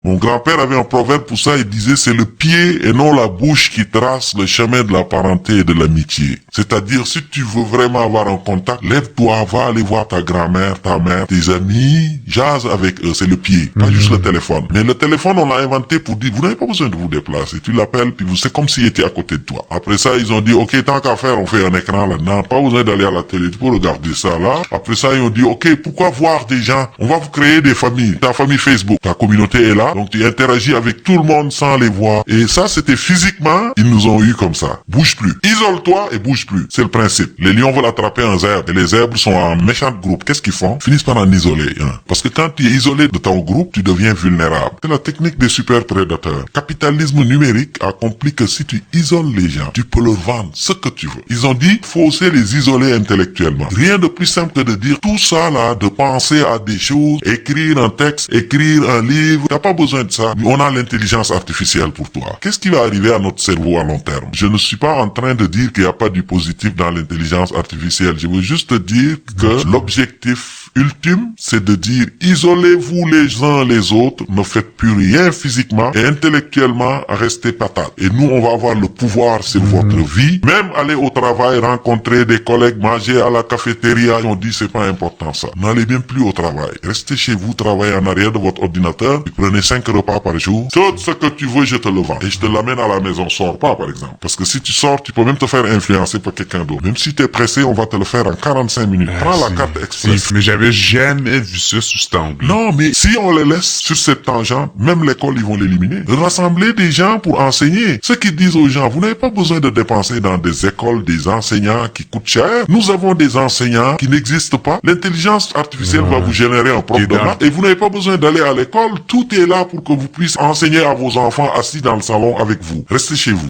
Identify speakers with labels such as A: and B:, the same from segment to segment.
A: Mon grand-père avait un proverbe pour ça, il disait c'est le pied et non la bouche qui trace le chemin de la parenté et de l'amitié. C'est-à-dire, si tu veux vraiment avoir un contact, lève-toi, va aller voir ta grand-mère, ta mère, tes amis, jase avec eux, c'est le pied, pas juste le téléphone. Mais le téléphone, on l'a inventé pour dire, vous n'avez pas besoin de vous déplacer, tu l'appelles, puis c'est comme s'il était à côté de toi. Après ça, ils ont dit, ok, tant qu'à faire, on fait un écran là-dedans, pas besoin d'aller à la télé, tu peux regarder ça là. Après ça, ils ont dit, ok, pourquoi voir des gens? On va vous créer des familles, ta famille Facebook, ta communauté est là, donc tu interagis avec tout le monde sans les voir. Et ça, c'était physiquement, ils nous ont eu comme ça. Bouge plus. Isole-toi et bouge plus. C'est le principe. Les lions veulent attraper un zèbre et les zèbres sont en méchant groupe. Qu'est-ce qu'ils font? Ils finissent par en isoler. Hein. Parce que quand tu es isolé de ton groupe, tu deviens vulnérable. C'est la technique des super prédateurs. Capitalisme numérique accomplit que si tu isoles les gens, tu peux leur vendre ce que tu veux. Ils ont dit, faut aussi les isoler intellectuellement. Rien de plus simple que de dire tout ça là, de penser à des choses, écrire un texte, écrire un livre. T'as pas besoin de ça. On a l'intelligence artificielle pour toi. Qu'est-ce qui va arriver à notre cerveau à long terme? Je ne suis pas en train de dire qu'il n'y a pas du positif dans l'intelligence artificielle. Je veux juste te dire que l'objectif ultime, c'est de dire isolez-vous les uns les autres, ne faites plus rien physiquement et intellectuellement, restez patate. Et nous, on va avoir le pouvoir sur votre vie. Même aller au travail, rencontrer des collègues, manger à la cafétéria, on dit c'est pas important ça. N'allez bien plus au travail. Restez chez vous, travaillez en arrière de votre ordinateur, vous prenez 5 repas par jour. Tout ce que tu veux, je te le vends. Et je te l'amène à la maison. Sors pas, par exemple. Parce que si tu sors, tu peux même te faire influencer par quelqu'un d'autre. Même si t'es pressé, on va te le faire en 45 minutes. Prends la carte express.
B: Mais j'avais jamais vu ça sous cet angle.
A: Non, mais si on les laisse sur cette tangente, même l'école, ils vont l'éliminer. Rassembler des gens pour enseigner. Ce qu'ils disent aux gens, vous n'avez pas besoin de dépenser dans des écoles des enseignants qui coûtent cher. Nous avons des enseignants qui n'existent pas. L'intelligence artificielle va vous générer un prof de maths et vous n'avez pas besoin d'aller à l'école. Tout est là pour que vous puissiez enseigner à vos enfants assis dans le salon avec vous. Restez chez vous.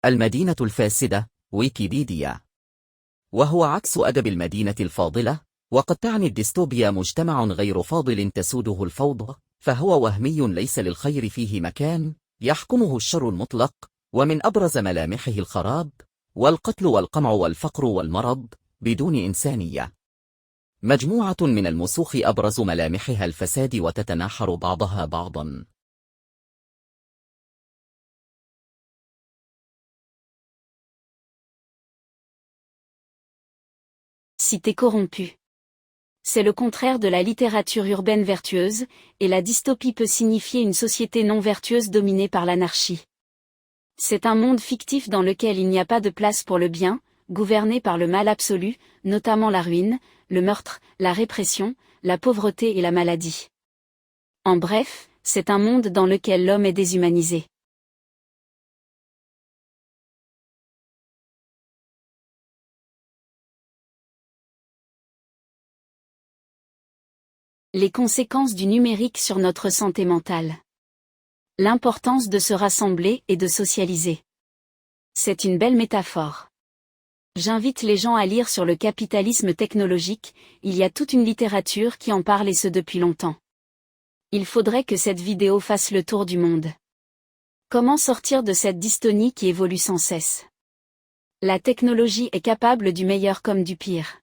C: المدينة الفاسدة ويكيبيديا. وهو عكس أدب المدينة الفاضلة، وقد تعني الديستوبيا مجتمع غير فاضل تسوده الفوضى، فهو وهمي ليس للخير فيه مكان، يحكمه الشر المطلق، ومن أبرز ملامحه الخراب والقتل والقمع والفقر والمرض بدون إنسانية. مجموعة من المسوخ أبرز ملامحها الفساد وتتناحر بعضها بعضا.
D: Cité corrompue. C'est le contraire de la littérature urbaine vertueuse, et la dystopie peut signifier une société non vertueuse dominée par l'anarchie. C'est un monde fictif dans lequel il n'y a pas de place pour le bien, gouverné par le mal absolu, notamment la ruine, le meurtre, la répression, la pauvreté et la maladie. En bref, c'est un monde dans lequel l'homme est déshumanisé. Les conséquences du numérique sur notre santé mentale. L'importance de se rassembler et de socialiser. C'est une belle métaphore. J'invite les gens à lire sur le capitalisme technologique, il y a toute une littérature qui en parle et ce depuis longtemps. Il faudrait que cette vidéo fasse le tour du monde. Comment sortir de cette dystonie qui évolue sans cesse? La technologie est capable du meilleur comme du pire.